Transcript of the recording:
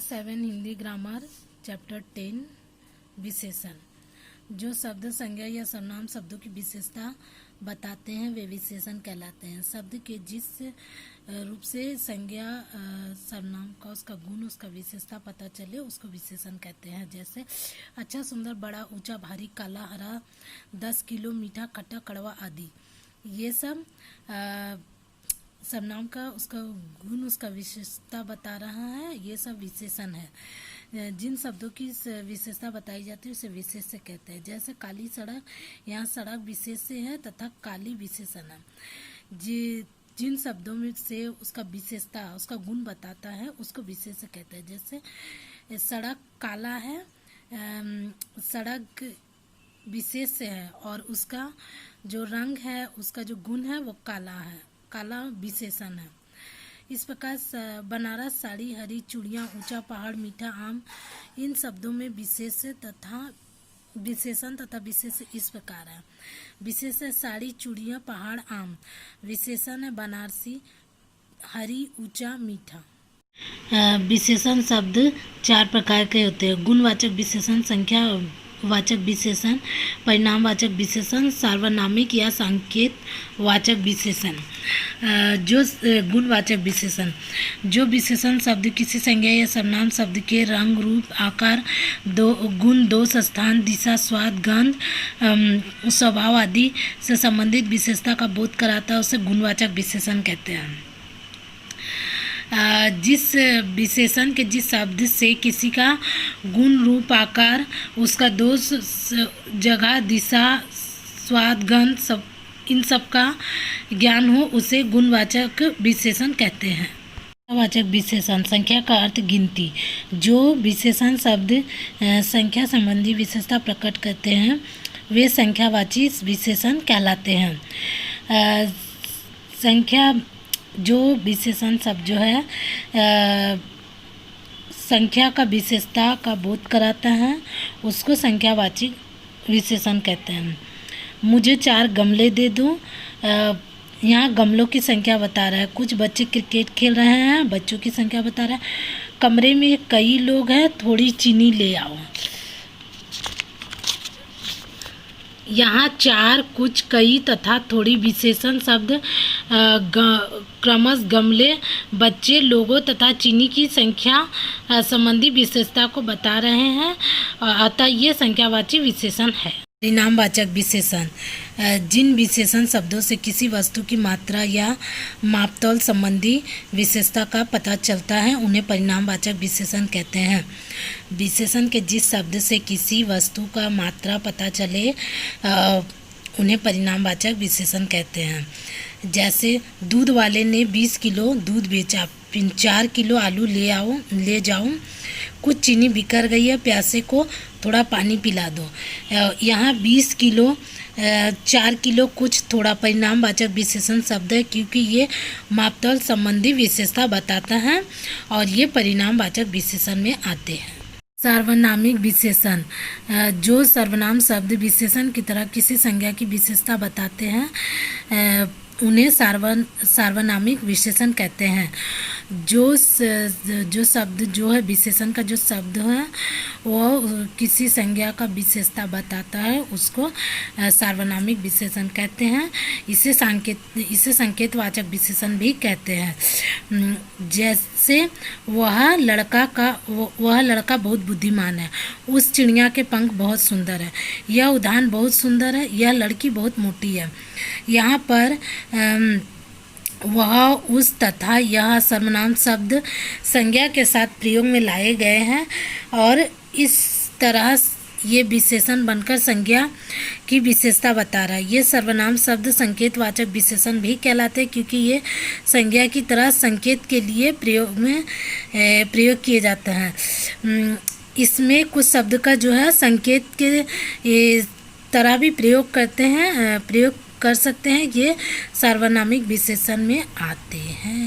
Class 7 Hindi grammar chapter 10 विशेषण। जो शब्द संज्ञा या सर्वनाम शब्दों की विशेषता बताते हैं वे विशेषण कहलाते हैं। शब्द के जिस रूप से संज्ञा सर्वनाम का उसका गुण उसका विशेषता पता चले उसको विशेषण कहते हैं। जैसे अच्छा, सुंदर, बड़ा, ऊंचा, भारी, काला, हरा, 10 किलो, मीठा, खट्टा, कड़वा आदि। ये सब सर्वनाम का उसका गुण उसका विशेषता बता रहा है। ये सब विशेषण है। जिन शब्दों की विशेषता बताई जाती है उसे विशेष्य कहते हैं। जैसे काली सड़क, यहाँ सड़क विशेष्य है तथा काली विशेषण है। जिन शब्दों में से उसका विशेषता उसका गुण बताता है उसको विशेष्य कहते हैं। जैसे सड़क काला है, सड़क विशेष्य है और उसका जो रंग है उसका जो गुण है वो काला है, काला विशेषण है। इस प्रकार बनारस साड़ी, हरी चूड़ियाँ, ऊंचा पहाड़, मीठा आम, इन शब्दों में विशेष्य तथा विशेषण तथा विशेष्य इस प्रकार है। विशेष है साड़ी, चूड़ियाँ, पहाड़, आम। विशेषण है बनारसी, हरी, ऊंचा, मीठा। विशेषण शब्द 4 प्रकार के होते हैं। गुणवाचक विशेषण, संख्या वाचक विशेषण, परिणामवाचक विशेषण, सार्वनामिक या संकेत वाचक विशेषण। जो गुणवाचक विशेषण, जो विशेषण शब्द किसी संज्ञा या सर्वनाम शब्द के रंग, रूप, आकार, गुण, दोष, स्थान, दिशा, स्वाद, गंध, स्वभाव आदि से संबंधित विशेषता का बोध कराता है उसे गुणवाचक विशेषण कहते हैं। जिस विशेषण के जिस शब्द से किसी का गुण, रूप, आकार, उसका दोष, जगह, दिशा, स्वाद, गंध, सब इन सब का ज्ञान हो उसे गुणवाचक विशेषण कहते हैं। संख्यावाचक विशेषण, संख्या का अर्थ गिनती। जो विशेषण शब्द संख्या संबंधी विशेषता प्रकट करते हैं वे संख्यावाची विशेषण कहलाते हैं। संख्या जो विशेषण शब्द जो है संख्या का विशेषता का बोध कराता है उसको संख्यावाची विशेषण कहते हैं। मुझे 4 गमले दे दो। यहाँ गमलों की संख्या बता रहा है। कुछ बच्चे क्रिकेट खेल रहे हैं, बच्चों की संख्या बता रहा है। कमरे में कई लोग हैं, थोड़ी चीनी ले आओ। यहाँ 4, कुछ, कई तथा थोड़ी विशेषण शब्द क्रमश गमले, बच्चे, लोगों तथा चीनी की संख्या संबंधी विशेषता को बता रहे हैं, अतः ये संख्यावाची विशेषण है। परिणामवाचक विशेषण, जिन विशेषण शब्दों से किसी वस्तु की मात्रा या मापतौल संबंधी विशेषता का पता चलता है उन्हें परिणामवाचक विशेषण कहते हैं। विशेषण के जिस शब्द से किसी वस्तु का मात्रा पता चले उन्हें परिणामवाचक विशेषण कहते हैं। जैसे दूध वाले ने 20 किलो दूध बेचा, 4 किलो आलू ले जाओ। कुछ चीनी बिखर गई है, प्यासे को थोड़ा पानी पिला दो। यहाँ 20 किलो, 4 किलो, कुछ, थोड़ा परिणामवाचक विशेषण शब्द है क्योंकि ये मापतौल संबंधी विशेषता बताता है और ये परिणामवाचक विशेषण में आते हैं। सार्वनामिक विशेषण, जो सर्वनाम शब्द विशेषण की तरह किसी संज्ञा की विशेषता बताते हैं उन्हें सार्वनामिक विशेषण कहते हैं। जो शब्द जो है विशेषण का जो शब्द है वो किसी संज्ञा का विशेषता बताता है उसको सार्वनामिक विशेषण कहते हैं। इसे संकेतवाचक विशेषण भी कहते हैं। जैसे वह लड़का बहुत बुद्धिमान है, उस चिड़िया के पंख बहुत सुंदर है, यह उद्यान बहुत सुंदर है, यह लड़की बहुत मोटी है। यहाँ पर वह, उस तथा यह सर्वनाम शब्द संज्ञा के साथ प्रयोग में लाए गए हैं और इस तरह ये विशेषण बनकर संज्ञा की विशेषता बता रहा है। ये सर्वनाम शब्द संकेतवाचक विशेषण भी कहलाते हैं क्योंकि ये संज्ञा की तरह संकेत के लिए प्रयोग किए जाते हैं। इसमें कुछ शब्द का जो है संकेत के तरह भी प्रयोग कर सकते हैं। ये सार्वनामिक विशेषण में आते हैं।